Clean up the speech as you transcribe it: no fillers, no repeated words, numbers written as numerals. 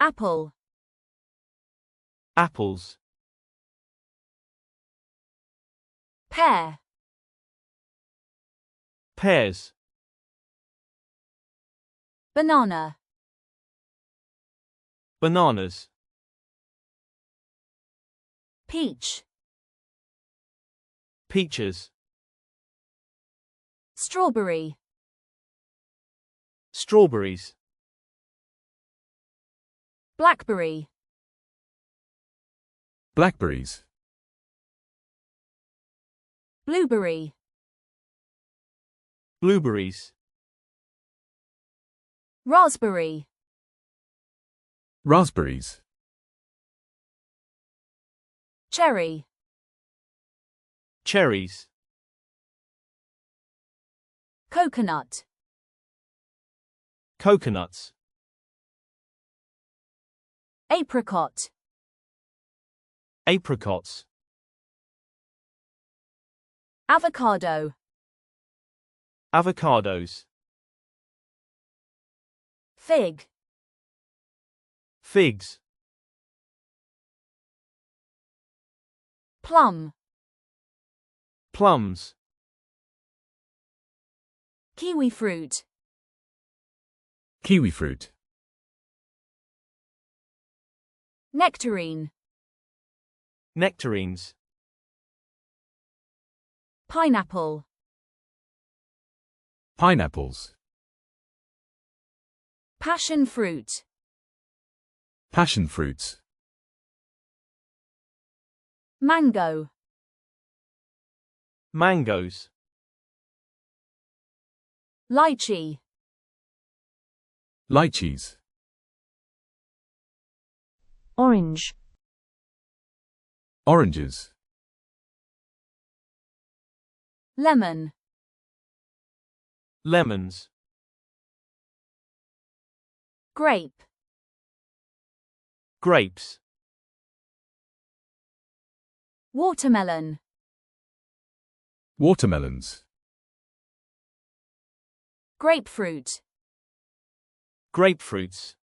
Apple. Apples. Pear. Pears. Banana. Bananas. Peach. Peaches. Strawberry. Strawberries. Blackberry. Blackberries. Blueberry. Blueberries. Raspberry. Raspberries. Cherry. Cherries. Coconut. Coconuts. Apricot. Apricots. Avocado. Avocados. Fig. Figs. Plum. Plums. Kiwi fruit. Kiwi fruit. Nectarine. Nectarines. Pineapple. Pineapples. Passion fruit. Passion fruits. Mango. Mangoes. Lychee. Lychees. Orange. Oranges. Lemon. Lemons. Grape. Grapes. Watermelon. Watermelons. Grapefruit. Grapefruits.